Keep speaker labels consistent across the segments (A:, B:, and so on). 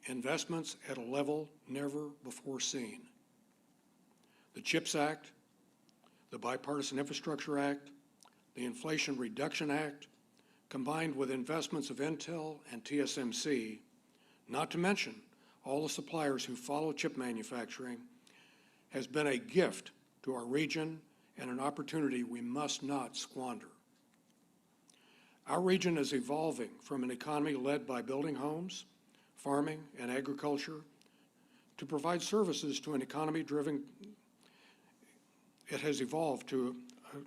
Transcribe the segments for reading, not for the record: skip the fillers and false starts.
A: investments at a level never before seen. The CHIPS Act, the Bipartisan Infrastructure Act, the Inflation Reduction Act, combined with investments of Intel and TSMC, not to mention all the suppliers who follow chip manufacturing, has been a gift to our region and an opportunity we must not squander. Our region is evolving from an economy led by building homes, farming, and agriculture to provide services to an economy driven. It has evolved to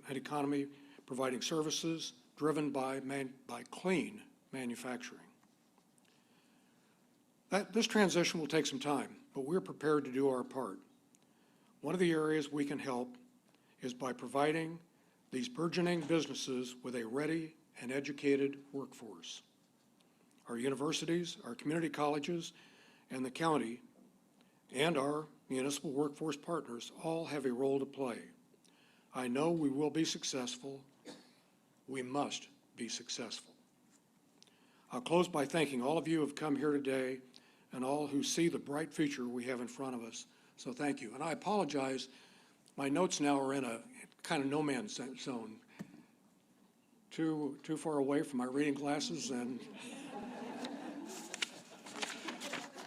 A: an economy providing services driven by clean manufacturing. This transition will take some time, but we're prepared to do our part. One of the areas we can help is by providing these burgeoning businesses with a ready and educated workforce. Our universities, our community colleges, and the county, and our municipal workforce partners all have a role to play. I know we will be successful. We must be successful. I'll close by thanking all of you who have come here today and all who see the bright future we have in front of us. So thank you. And I apologize, my notes now are in a kind of no man's zone. Too far away from my reading glasses, and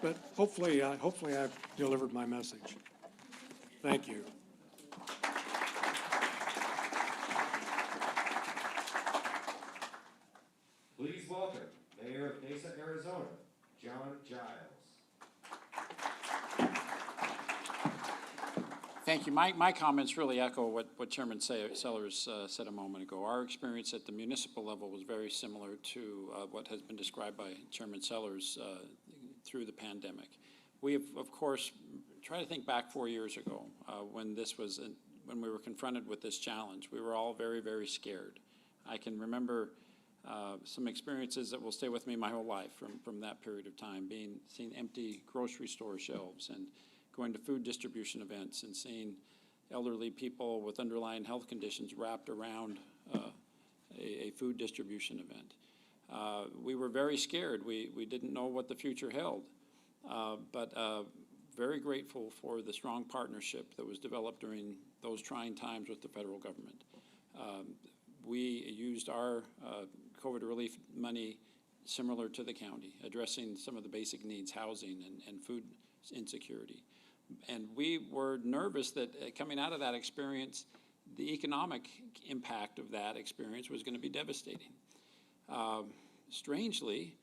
A: but hopefully I've delivered my message. Thank you.
B: Please welcome Mayor of Mesa, Arizona, John Giles.
C: Thank you. My comments really echo what Chairman Sellers said a moment ago. Our experience at the municipal level was very similar to what has been described by Chairman Sellers through the pandemic. We have, of course, tried to think back 4 years ago when we were confronted with this challenge. We were all very, very scared. I can remember some experiences that will stay with me my whole life from that period of time, seeing empty grocery store shelves and going to food distribution events and seeing elderly people with underlying health conditions wrapped around a food distribution event. We were very scared. We didn't know what the future held, but very grateful for the strong partnership that was developed during those trying times with the federal government. We used our COVID relief money similar to the county, addressing some of the basic needs, housing and food insecurity. And we were nervous that coming out of that experience, the economic impact of that experience was going to be devastating. Strangely,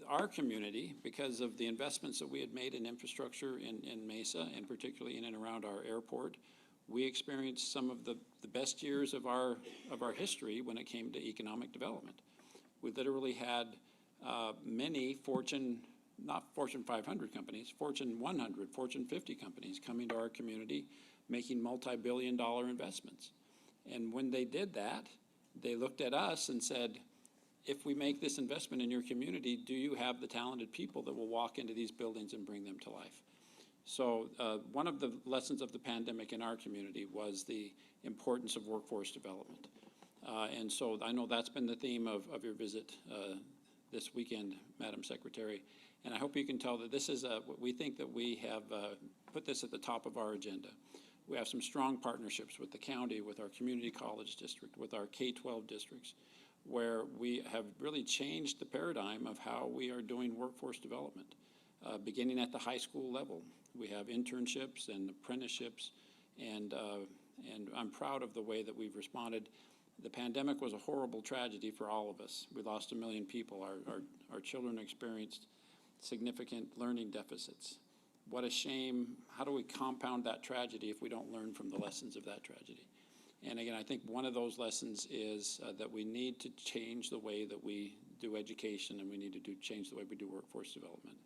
C: our community, because of the investments that we had made in infrastructure in Mesa, and particularly in and around our airport, we experienced some of the best years of our history when it came to economic development. We literally had many not Fortune 500 companies, Fortune 100, Fortune 50 companies coming to our community, making multi-billion-dollar investments. And when they did that, they looked at us and said, if we make this investment in your community, do you have the talented people that will walk into these buildings and bring them to life? So one of the lessons of the pandemic in our community was the importance of workforce development. And so I know that's been the theme of your visit this weekend, Madam Secretary. And I hope you can tell that this is we think that we have put this at the top of our agenda. We have some strong partnerships with the county, with our community college district, with our K-12 districts, where we have really changed the paradigm of how we are doing workforce development, beginning at the high school level. We have internships and apprenticeships, and I'm proud of the way that we've responded. The pandemic was a horrible tragedy for all of us. We lost 1 million people. Our children experienced significant learning deficits. What a shame. How do we compound that tragedy if we don't learn from the lessons of that tragedy? And again, I think one of those lessons is that we need to change the way that we do education, and we need to change the way we do workforce development.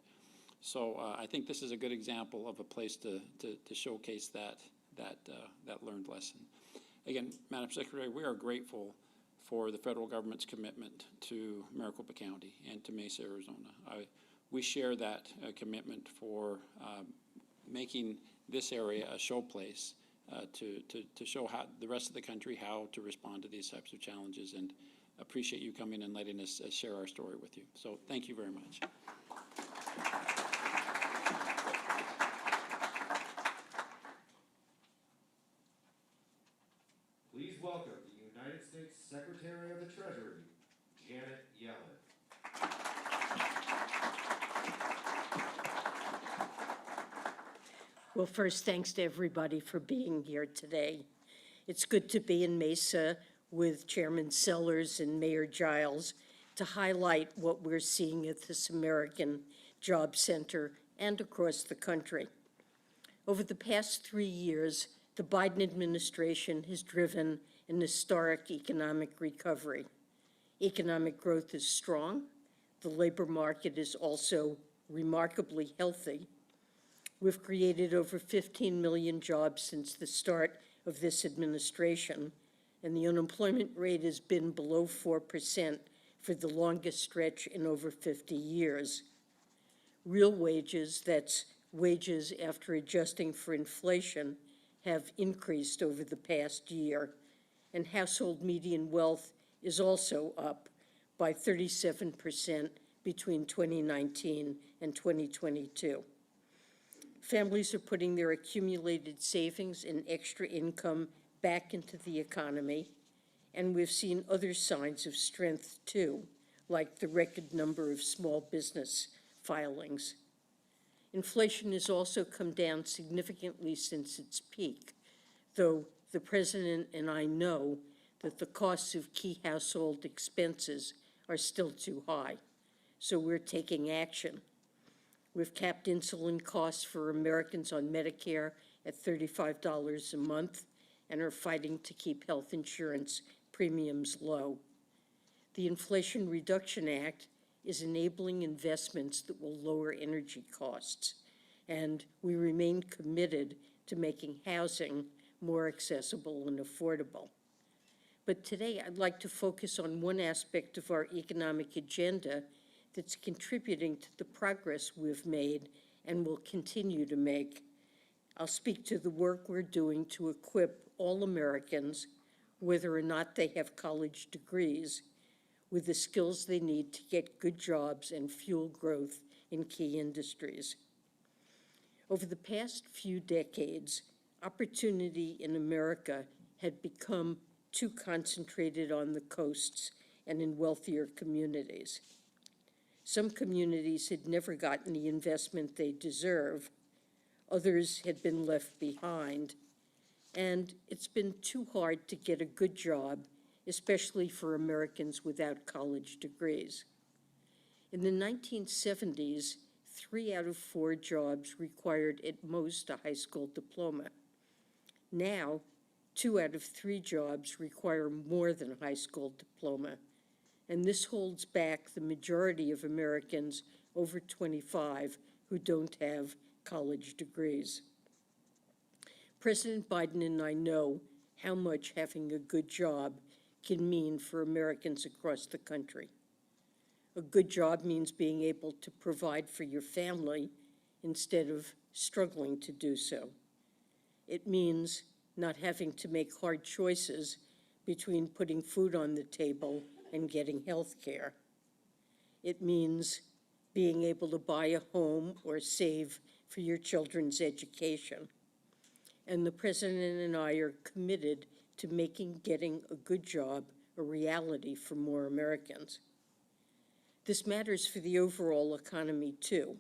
C: So I think this is a good example of a place to showcase that learned lesson. Again, Madam Secretary, we are grateful for the federal government's commitment to Maricopa County and to Mesa, Arizona. We share that commitment for making this area a showplace to show how the rest of the country how to respond to these types of challenges, and appreciate you coming and letting us share our story with you. So thank you very much.
B: welcome the United States Secretary of the Treasury, Janet Yellen.
D: Well, first, thanks to everybody for being here today. It's good to be in Mesa with Chairman Sellers and Mayor Giles to highlight what we're seeing at this American Job Center and across the country. Over the past 3 years, the Biden administration has driven an historic economic recovery. Economic growth is strong. The labor market is also remarkably healthy. We've created over 15 million jobs since the start of this administration, and the unemployment rate has been below 4% for the longest stretch in over 50 years. Real wages, that's wages after adjusting for inflation, have increased over the past year, and household median wealth is also up by 37% between 2019 and 2022. Families are putting their accumulated savings and extra income back into the economy, and we've seen other signs of strength too, like the record number of small business filings. Inflation has also come down significantly since its peak, though the President and I know that the costs of key household expenses are still too high, so we're taking action. We've capped insulin costs for Americans on Medicare at $35 a month and are fighting to keep health insurance premiums low. The Inflation Reduction Act is enabling investments that will lower energy costs, and we remain committed to making housing more accessible and affordable. But today I'd like to focus on one aspect of our economic agenda that's contributing to the progress we've made and will continue to make. I'll speak to the work we're doing to equip all Americans, whether or not they have college degrees, with the skills they need to get good jobs and fuel growth in key industries. Over the past few decades, opportunity in America had become too concentrated on the coasts and in wealthier communities. Some communities had never gotten the investment they deserve. Others had been left behind. And it's been too hard to get a good job, especially for Americans without college degrees. In the 1970s, 3 out of 4 jobs required at most a high school diploma. Now, 2 out of 3 jobs require more than a high school diploma. And this holds back the majority of Americans over 25 who don't have college degrees. President Biden and I know how much having a good job can mean for Americans across the country. A good job means being able to provide for your family instead of struggling to do so. It means not having to make hard choices between putting food on the table and getting health care. It means being able to buy a home or save for your children's education. And the President and I are committed to making getting a good job a reality for more Americans. This matters for the overall economy too.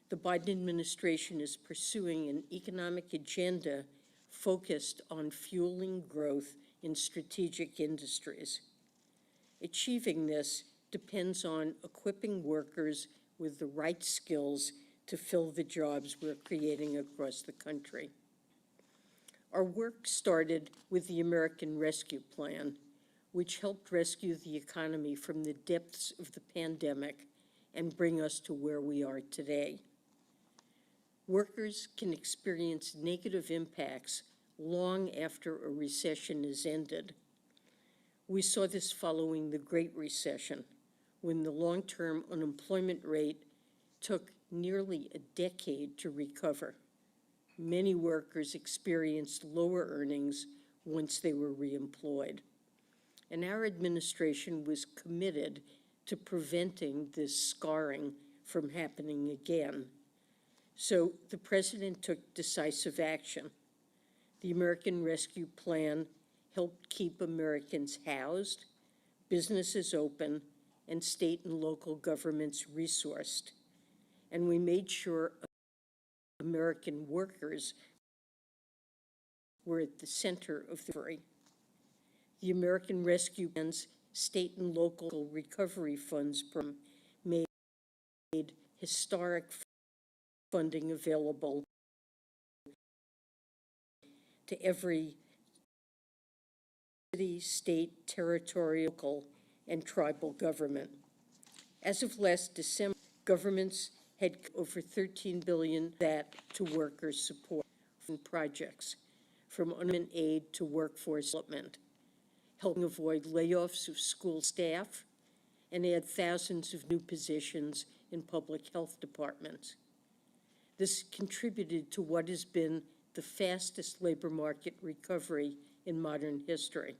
D: The Biden administration is pursuing an economic agenda focused on fueling growth in strategic industries. Achieving this depends on equipping workers with the right skills to fill the jobs we're creating across the country. Our work started with the American Rescue Plan, which helped rescue the economy from the depths of the pandemic and bring us to where we are today. Workers can experience negative impacts long after a recession is ended. We saw this following the Great Recession, when the long-term unemployment rate took nearly a decade to recover. Many workers experienced lower earnings once they were reemployed. And our administration was committed to preventing this scarring from happening again. So the President took decisive action. The American Rescue Plan helped keep Americans housed, businesses open, and state and local governments resourced. And we made sure American workers were at the center of the recovery. The American Rescue Plan's state and local recovery funds program made historic funding available to every city, state, territorial, local, and tribal government. As of last December, governments had over $13 billion that to worker support from projects, from unemployment aid to workforce development, helping avoid layoffs of school staff and add thousands of new positions in public health departments. This contributed to what has been the fastest labor market recovery in modern history.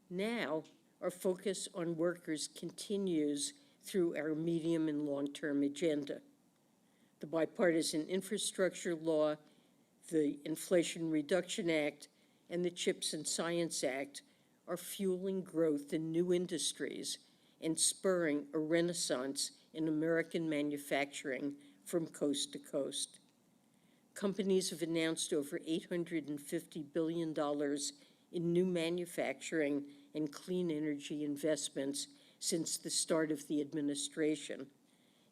D: Now, our focus on workers continues through our medium and long-term agenda. The Bipartisan Infrastructure Law, the Inflation Reduction Act, and the CHIPS and Science Act are fueling growth in new industries and spurring a renaissance in American manufacturing from coast to coast. Companies have announced over $850 billion in new manufacturing and clean energy investments since the start of the administration,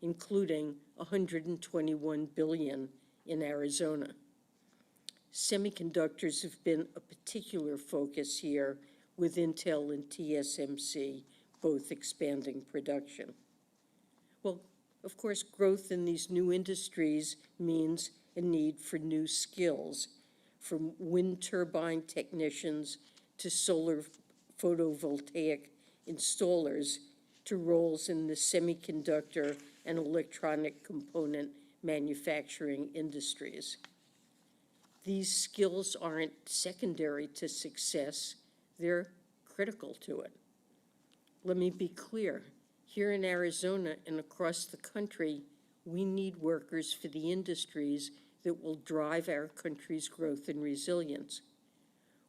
D: including $121 billion in Arizona. Semiconductors have been a particular focus here, with Intel and TSMC both expanding production. Well, of course, growth in these new industries means a need for new skills, from wind turbine technicians to solar photovoltaic installers to roles in the semiconductor and electronic component manufacturing industries. These skills aren't secondary to success, they're critical to it. Let me be clear, here in Arizona and across the country, we need workers for the industries that will drive our country's growth and resilience.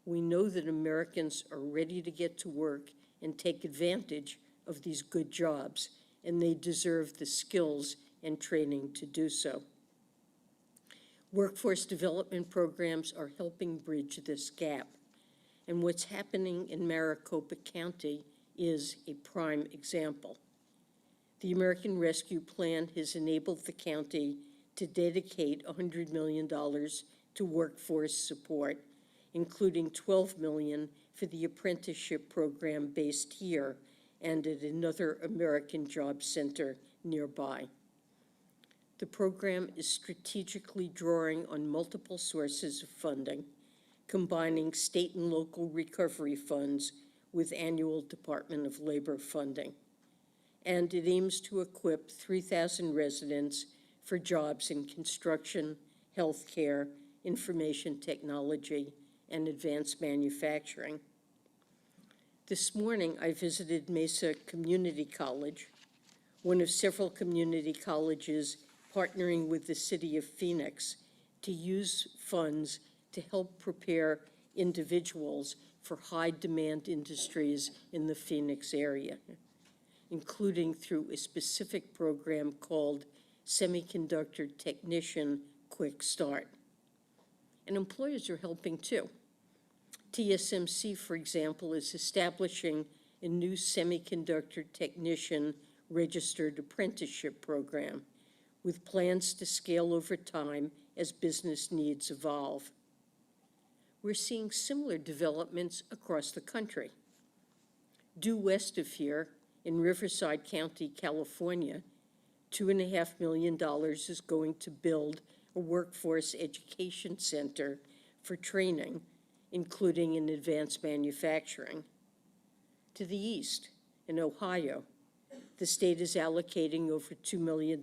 D: We know that Americans are ready to get to work and take advantage of these good jobs, and they deserve the skills and training to do so. Workforce development programs are helping bridge this gap, and what's happening in Maricopa County is a prime example. The American Rescue Plan has enabled the county to dedicate $100 million to workforce support, including $12 million for the apprenticeship program based here and at another American Job Center nearby. The program is strategically drawing on multiple sources of funding, combining state and local recovery funds with annual Department of Labor funding. And it aims to equip 3,000 residents for jobs in construction, healthcare, information technology, and advanced manufacturing. This morning, I visited Mesa Community College, one of several community colleges partnering with the city of Phoenix to use funds to help prepare individuals for high-demand industries in the Phoenix area, including through a specific program called Semiconductor Technician Quick Start. And employers are helping too. TSMC, for example, is establishing a new semiconductor technician registered apprenticeship program with plans to scale over time as business needs evolve. We're seeing similar developments across the country. Due west of here, in Riverside County, California, $2.5 million is going to build a workforce education center for training, including in advanced manufacturing. To the east, in Ohio, the state is allocating over $2 million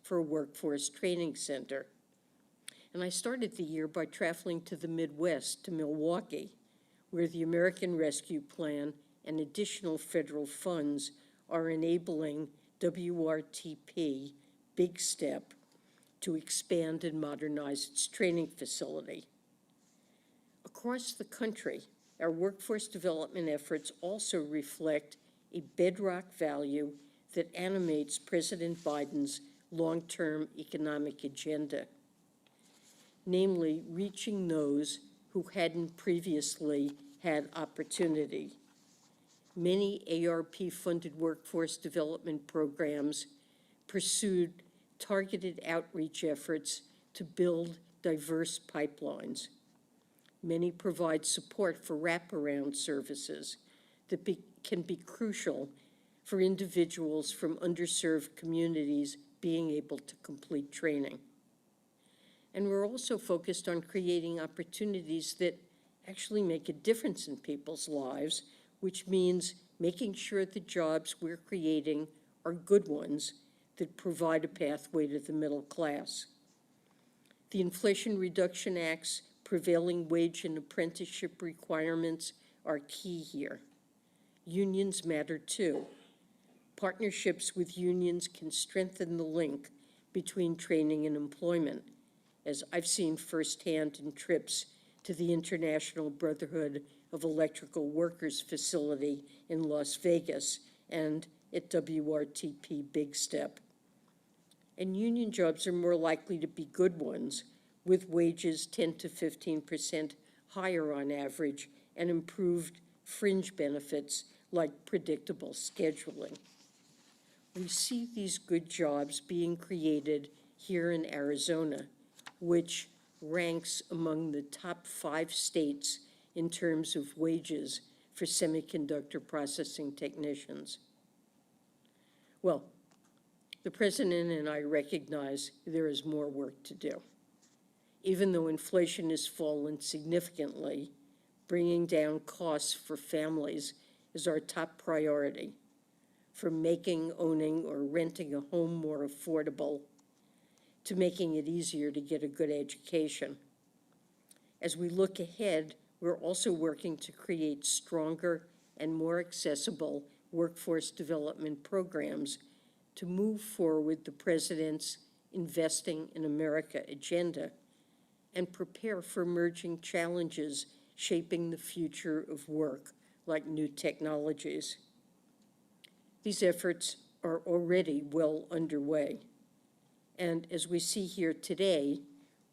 D: for a workforce training center. And I started the year by traveling to the Midwest, to Milwaukee, where the American Rescue Plan and additional federal funds are enabling WRTP, Big Step, to expand and modernize its training facility. Across the country, our workforce development efforts also reflect a bedrock value that animates President Biden's long-term economic agenda, namely reaching those who hadn't previously had opportunity. Many ARP-funded workforce development programs pursued targeted outreach efforts to build diverse pipelines. Many provide support for wraparound services that can be crucial for individuals from underserved communities being able to complete training. And we're also focused on creating opportunities that actually make a difference in people's lives, which means making sure the jobs we're creating are good ones that provide a pathway to the middle class. The Inflation Reduction Act's prevailing wage and apprenticeship requirements are key here. Unions matter too. Partnerships with unions can strengthen the link between training and employment, as I've seen firsthand in trips to the International Brotherhood of Electrical Workers facility in Las Vegas and at WRTP Big Step. And union jobs are more likely to be good ones, with wages 10 to 15% higher on average and improved fringe benefits like predictable scheduling. We see these good jobs being created here in Arizona, which ranks among the top 5 states in terms of wages for semiconductor processing technicians. Well, the President and I recognize there is more work to do. Even though inflation has fallen significantly, bringing down costs for families is our top priority, from making, owning, or renting a home more affordable to making it easier to get a good education. As we look ahead, we're also working to create stronger and more accessible workforce development programs to move forward the President's Investing in America agenda and prepare for emerging challenges shaping the future of work, like new technologies. These efforts are already well underway. And as we see here today,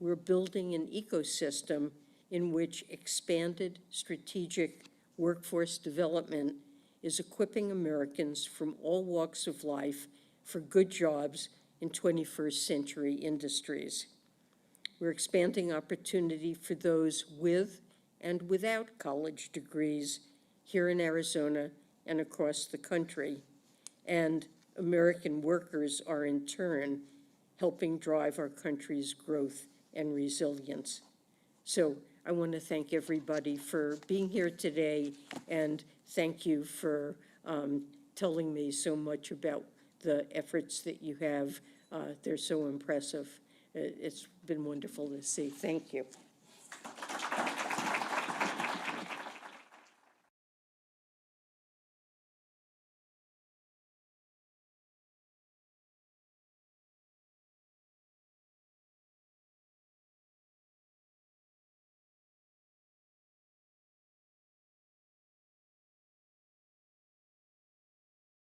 D: we're building an ecosystem in which expanded strategic workforce development is equipping Americans from all walks of life for good jobs in 21st century industries. We're expanding opportunity for those with and without college degrees here in Arizona and across the country. And American workers are in turn helping drive our country's growth and resilience. So I want to thank everybody for being here today, and thank you for telling me so much about the efforts that you have. They're so impressive. It's been wonderful to see. Thank you.